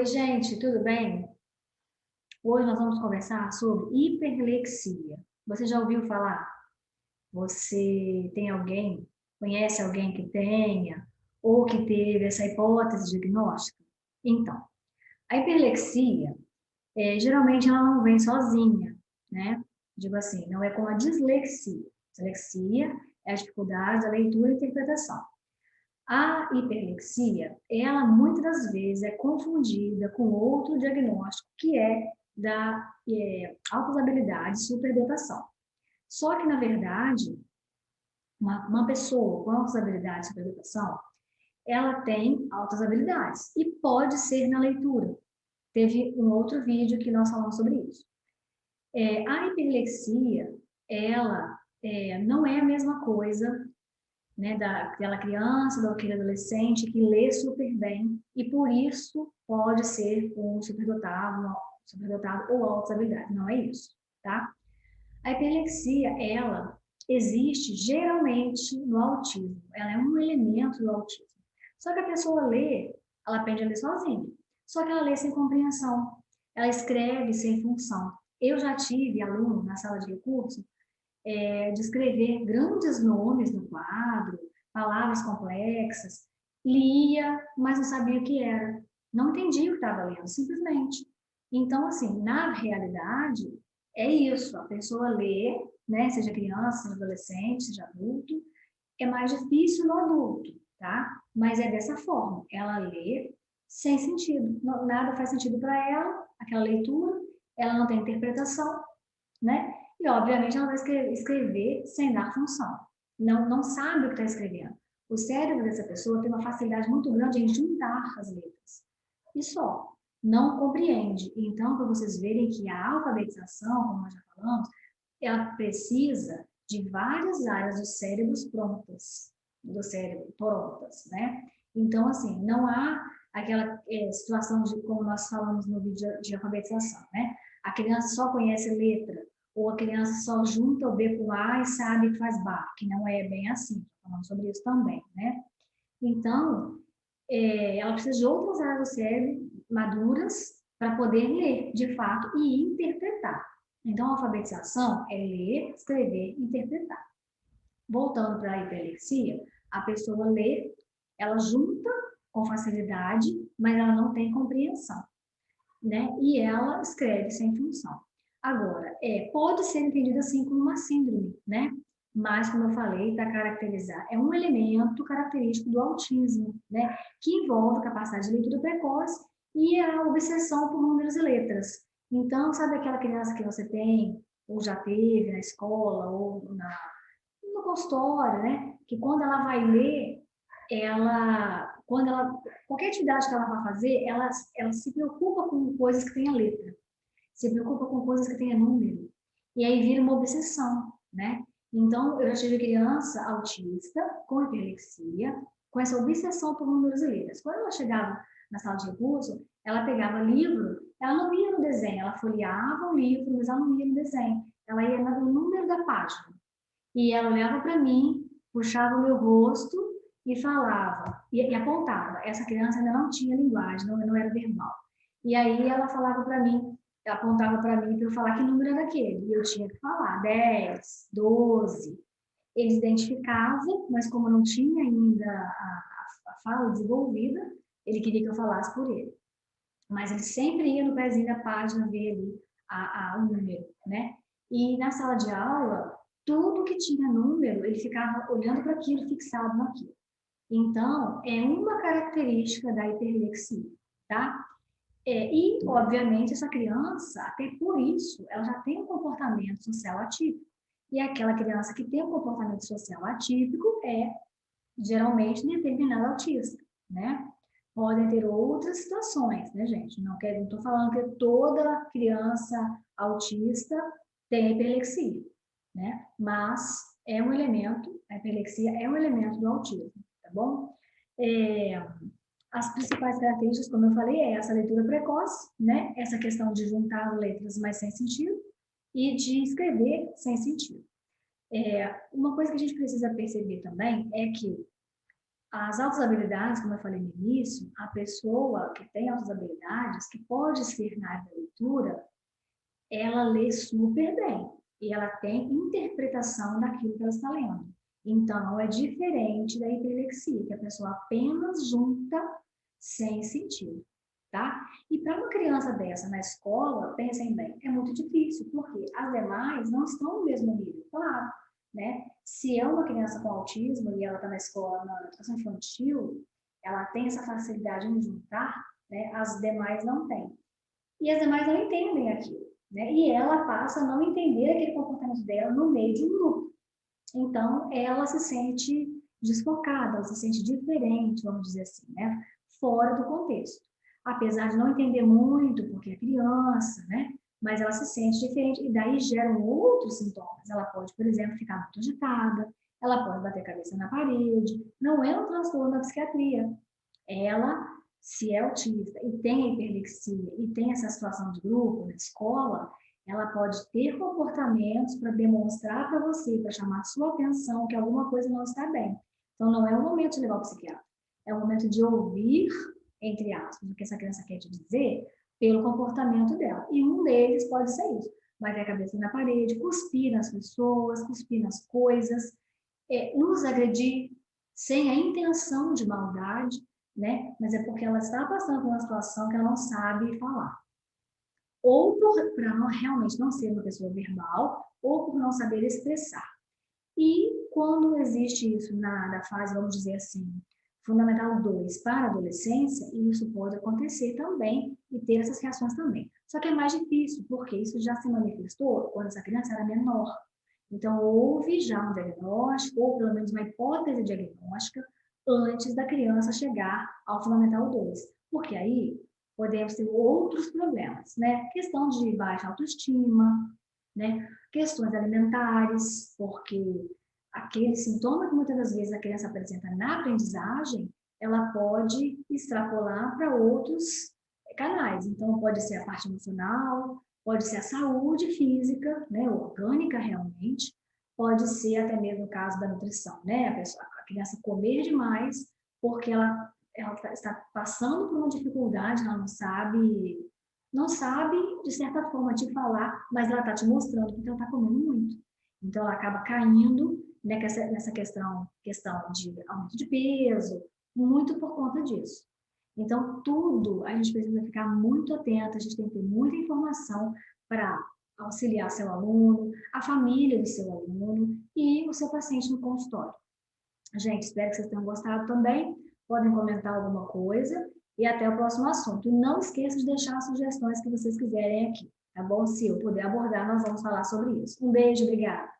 Oi, gente, tudo bem? Hoje nós vamos conversar sobre hiperlexia. Você já ouviu falar? Você tem alguém, conhece alguém que tenha ou que teve essa hipótese diagnóstica? Então, a hiperlexia, geralmente ela não vem sozinha, né? Digo assim, não é como a dislexia. Dislexia é a dificuldade da leitura e interpretação. A hiperlexia, ela muitas das vezes é confundida com outro diagnóstico, que é da altas habilidades e superdotação. Só que, na verdade, uma pessoa com altas habilidades e superdotação, ela tem altas habilidades e pode ser na leitura. Teve um outro vídeo que nós falamos sobre isso. A hiperlexia, ela não é a mesma coisa, né, daquela criança, daquele adolescente que lê super bem e por isso pode ser um superdotado ou altas habilidades. Não é isso, tá? A hiperlexia, ela existe geralmente no autismo. Ela é um elemento do autismo. Só que a pessoa lê, ela aprende a ler sozinha. Só que ela lê sem compreensão. Ela escreve sem função. Eu já tive aluno na sala de recurso de escrever grandes nomes no quadro, palavras complexas, lia, mas não sabia o que era. Não entendia o que estava lendo, simplesmente. Então, assim, na realidade, é isso, a pessoa lê, né, seja criança, seja adolescente, seja adulto, é mais difícil no adulto, tá? Mas é dessa forma, ela lê sem sentido, nada faz sentido para ela, aquela leitura, ela não tem interpretação, né? E, obviamente, ela vai escrever sem dar função. Não sabe o que está escrevendo. O cérebro dessa pessoa tem uma facilidade muito grande em juntar as letras. E só. Não compreende. Então, para vocês verem que a alfabetização, como nós já falamos, ela precisa de várias áreas do cérebro prontas, né? Então, assim, não há aquela situação de, como nós falamos no vídeo de alfabetização, né? A criança só conhece letra, ou a criança só junta o B com A e sabe que faz bar, que não é bem assim, falamos sobre isso também, né? Então, ela precisa de outras áreas do cérebro maduras para poder ler, de fato, e interpretar. Então, a alfabetização é ler, escrever, interpretar. Voltando para a hiperlexia, a pessoa lê, ela junta com facilidade, mas ela não tem compreensão, né? E ela escreve sem função. Agora, pode ser entendida assim como uma síndrome, né? Mas, como eu falei, para caracterizar, é um elemento característico do autismo, né? Que envolve capacidade de leitura precoce e a obsessão por números e letras. Então, sabe aquela criança que você tem, ou já teve na escola, ou no consultório, né? Que quando ela vai ler, qualquer atividade que ela vai fazer, ela se preocupa com coisas que tenha letra, se preocupa com coisas que tenha número, e aí vira uma obsessão, né? Então, eu já tive criança autista, com hiperlexia, com essa obsessão por números e letras. Quando ela chegava na sala de recurso, ela pegava livro, ela não ia no desenho, ela folheava o livro, mas ela não ia no desenho, ela ia no número da página. E ela olhava para mim, puxava o meu rosto e falava, e apontava. Essa criança ainda não tinha linguagem, não era verbal. E aí ela falava para mim, ela apontava para mim para eu falar que número era aquele. E eu tinha que falar 10, 12. Eles identificavam, mas como não tinha ainda a fala desenvolvida, ele queria que eu falasse por ele. Mas ele sempre ia no pezinho da página ver ali o número, né? E na sala de aula, tudo que tinha número, ele ficava olhando para aquilo, fixado naquilo. Então, é uma característica da hiperlexia, tá? E, obviamente, essa criança, até por isso, ela já tem um comportamento social atípico. E aquela criança que tem um comportamento social atípico é, geralmente, determinada autista, né? Podem ter outras situações, né, gente? Não estou falando que toda criança autista tem epilepsia, né? Mas é um elemento, a epilepsia é um elemento do autismo, tá bom? As principais características, como eu falei, é essa leitura precoce, né? Essa questão de juntar letras, mas sem sentido, e de escrever sem sentido. Uma coisa que a gente precisa perceber também é que As altas habilidades, como eu falei no início, a pessoa que tem altas habilidades, que pode ser na área da leitura, ela lê super bem e ela tem interpretação daquilo que ela está lendo. Então, é diferente da hiperlexia, que a pessoa apenas junta sem sentido, tá? E para uma criança dessa na escola, pensem bem, é muito difícil, porque as demais não estão no mesmo nível, claro, né? Se é uma criança com autismo e ela está na escola, na educação infantil, ela tem essa facilidade em juntar, né? As demais não têm. E as demais não entendem aquilo, né? E ela passa a não entender aquele comportamento dela no meio de um grupo. Então, ela se sente desfocada, ela se sente diferente, vamos dizer assim, né? Fora do contexto. Apesar de não entender muito, porque é criança, né? Mas ela se sente diferente e daí geram outros sintomas. Ela pode, por exemplo, ficar muito agitada, ela pode bater a cabeça na parede. Não é um transtorno da psiquiatria, ela, se é autista e tem a hiperlexia e tem essa situação de grupo na escola, ela pode ter comportamentos para demonstrar para você, para chamar sua atenção que alguma coisa não está bem. Então, não é o momento de levar ao psiquiatra, é o momento de ouvir, entre aspas, o que essa criança quer te dizer, pelo comportamento dela. E um deles pode ser isso: bater a cabeça na parede, cuspir nas pessoas, cuspir nas coisas, nos agredir sem a intenção de maldade, né? Mas é porque ela está passando por uma situação que ela não sabe falar. Ou para realmente não ser uma pessoa verbal, ou por não saber expressar. E quando existe isso na fase, vamos dizer assim, Fundamental 2 para a adolescência, isso pode acontecer também e ter essas reações também. Só que é mais difícil, porque isso já se manifestou quando essa criança era menor. Então, houve já um diagnóstico, ou pelo menos uma hipótese diagnóstica, antes da criança chegar ao Fundamental 2. Porque aí podemos ter outros problemas, né? Questão de baixa autoestima, né? Questões alimentares, porque aquele sintoma que muitas das vezes a criança apresenta na aprendizagem, ela pode extrapolar para outros canais. Então, pode ser a parte emocional, pode ser a saúde física, né, orgânica realmente, pode ser até mesmo o caso da nutrição, né, a criança comer demais porque ela está passando por uma dificuldade, ela não sabe, de certa forma, te falar, mas ela está te mostrando que ela está comendo muito. Então, ela acaba caindo, né, nessa questão de aumento de peso, muito por conta disso. Então, tudo a gente precisa ficar muito atento, a gente tem que ter muita informação para auxiliar seu aluno, a família do seu aluno e o seu paciente no consultório. Gente, espero que vocês tenham gostado também. Podem comentar alguma coisa e até o próximo assunto. E não esqueça de deixar as sugestões que vocês quiserem aqui, tá bom? Se eu puder abordar, nós vamos falar sobre isso. Um beijo, obrigada.